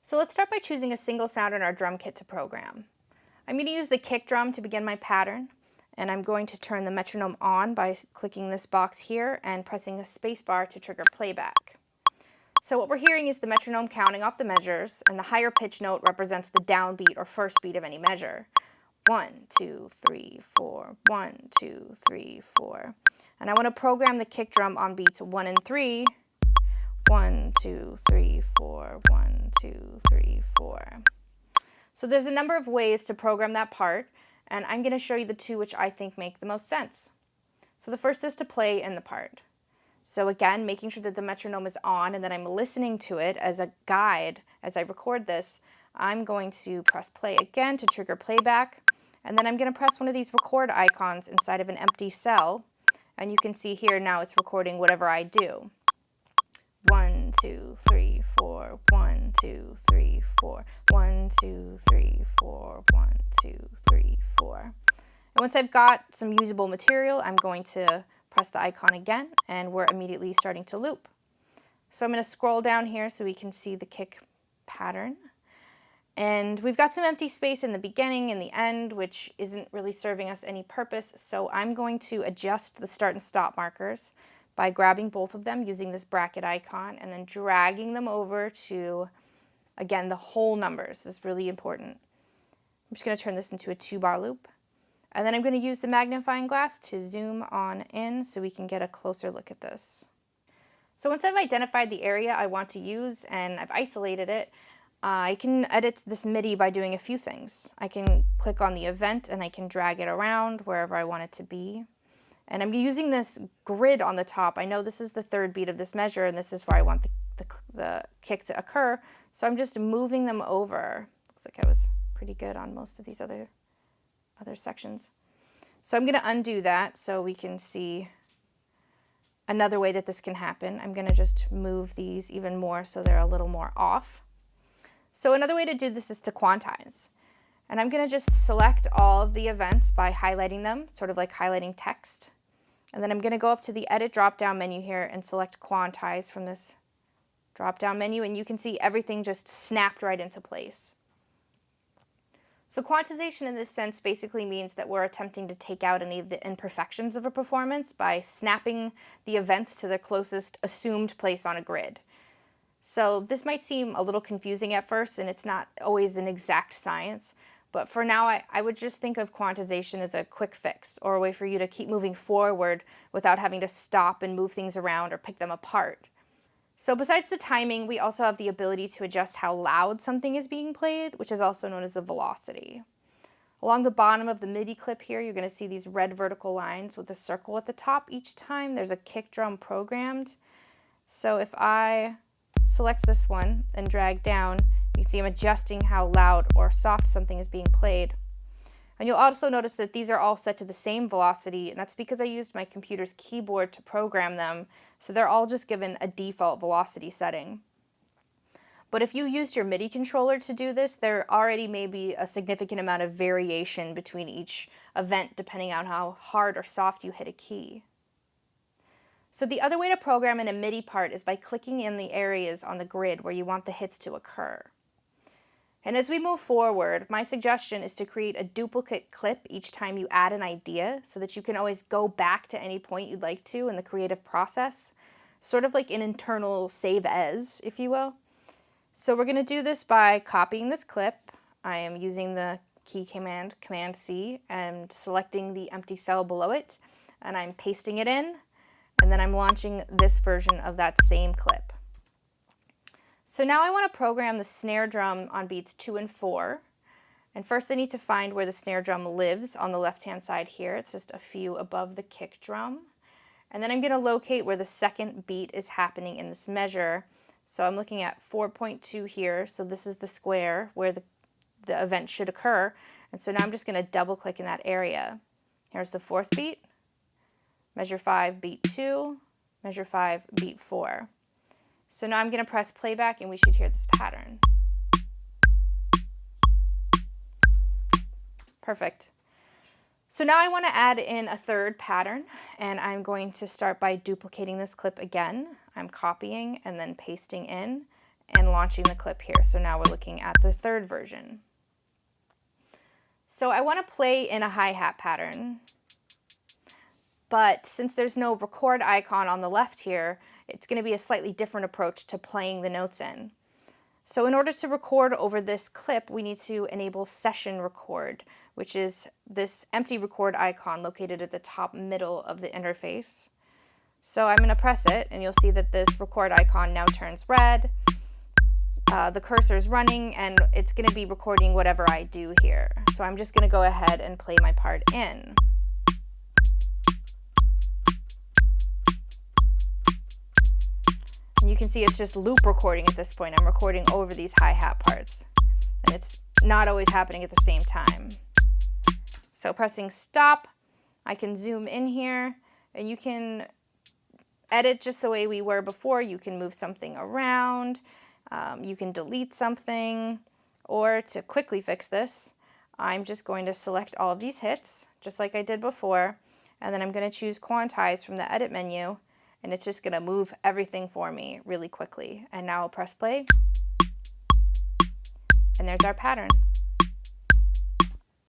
So let's start by choosing a single sound in our drum kit to program. I'm going to use the kick drum to begin my pattern, and I'm going to turn the metronome on by clicking this box here and pressing a space bar to trigger playback. So what we're hearing is the metronome counting off the measures, and the higher pitch note represents the downbeat or first beat of any measure. 1, 2, 3, 4, 1, 2, 3, 4. And I want to program the kick drum on beats 1 and 3. 1, 2, 3, 4, 1, 2, 3, 4. So there's a number of ways to program that part, and I'm going to show you the two which I think make the most sense. So the first is to play in the part. So again, making sure that the metronome is on and that I'm listening to it as a guide as I record this, I'm going to press play again to trigger playback, and then I'm going to press one of these record icons inside of an empty cell, and you can see here now it's recording whatever I do. 1, 2, 3, 4, 1, 2, 3, 4, 1, 2, 3, 4, 1, 2, 3, 4. And once I've got some usable material, I'm going to press the icon again, and we're immediately starting to loop. So I'm going to scroll down here so we can see the kick pattern. And we've got some empty space in the beginning and the end, which isn't really serving us any purpose, so I'm going to adjust the start and stop markers by grabbing both of them using this bracket icon and then dragging them over to, again, the whole numbers. This is really important. I'm just going to turn this into a 2-bar loop. And then I'm going to use the magnifying glass to zoom on in so we can get a closer look at this. So once I've identified the area I want to use and I've isolated it, I can edit this MIDI by doing a few things. I can click on the event and I can drag it around wherever I want it to be. And I'm using this grid on the top. I know this is the third beat of this measure, and this is where I want the kick to occur. So I'm just moving them over. Looks like I was pretty good on most of these other sections. So I'm going to undo that so we can see another way that this can happen. I'm going to just move these even more so they're a little more off. So another way to do this is to quantize. And I'm going to just select all of the events by highlighting them, sort of like highlighting text. And then I'm going to go up to the Edit drop-down menu here and select Quantize from this drop-down menu, and you can see everything just snapped right into place. So quantization in this sense basically means that we're attempting to take out any of the imperfections of a performance by snapping the events to their closest assumed place on a grid. So this might seem a little confusing at first, and it's not always an exact science. But for now, I would just think of quantization as a quick fix or a way for you to keep moving forward without having to stop and move things around or pick them apart. So besides the timing, we also have the ability to adjust how loud something is being played, which is also known as the velocity. Along the bottom of the MIDI clip here, you're going to see these red vertical lines with a circle at the top each time. There's a kick drum programmed. So if I select this one and drag down, you can see I'm adjusting how loud or soft something is being played. And you'll also notice that these are all set to the same velocity, and that's because I used my computer's keyboard to program them, so they're all just given a default velocity setting. But if you used your MIDI controller to do this, there already may be a significant amount of variation between each event depending on how hard or soft you hit a key. So the other way to program in a MIDI part is by clicking in the areas on the grid where you want the hits to occur. And as we move forward, my suggestion is to create a duplicate clip each time you add an idea so that you can always go back to any point you'd like to in the creative process, sort of like an internal save as, if you will. So we're going to do this by copying this clip. I am using the key command, Command C, and selecting the empty cell below it, and I'm pasting it in, and then I'm launching this version of that same clip. So now I want to program the snare drum on beats 2 and 4. And first I need to find where the snare drum lives on the left-hand side here. It's just a few above the kick drum. And then I'm going to locate where the second beat is happening in this measure. So I'm looking at 4.2 here. So this is the square where the event should occur. And so now I'm just going to double click in that area. Here's the 4th beat. Measure 5, beat 2. Measure 5, beat 4. So now I'm going to press playback and we should hear this pattern. Perfect. So now I want to add in a third pattern, and I'm going to start by duplicating this clip again. I'm copying and then pasting in, and launching the clip here. So now we're looking at the third version. So I want to play in a hi-hat pattern, but since there's no record icon on the left here, it's going to be a slightly different approach to playing the notes in. So in order to record over this clip, we need to enable session record, which is this empty record icon located at the top middle of the interface. So I'm going to press it, and you'll see that this record icon now turns red. The cursor is running, and it's going to be recording whatever I do here. So I'm just going to go ahead and play my part in. And you can see it's just loop recording at this point. I'm recording over these hi-hat parts, and it's not always happening at the same time. So pressing stop, I can zoom in here, and you can edit just the way we were before. You can move something around, you can delete something, or to quickly fix this, I'm just going to select all of these hits, just like I did before, and then I'm going to choose quantize from the edit menu, and it's just going to move everything for me really quickly. And now I'll press play, and there's our pattern.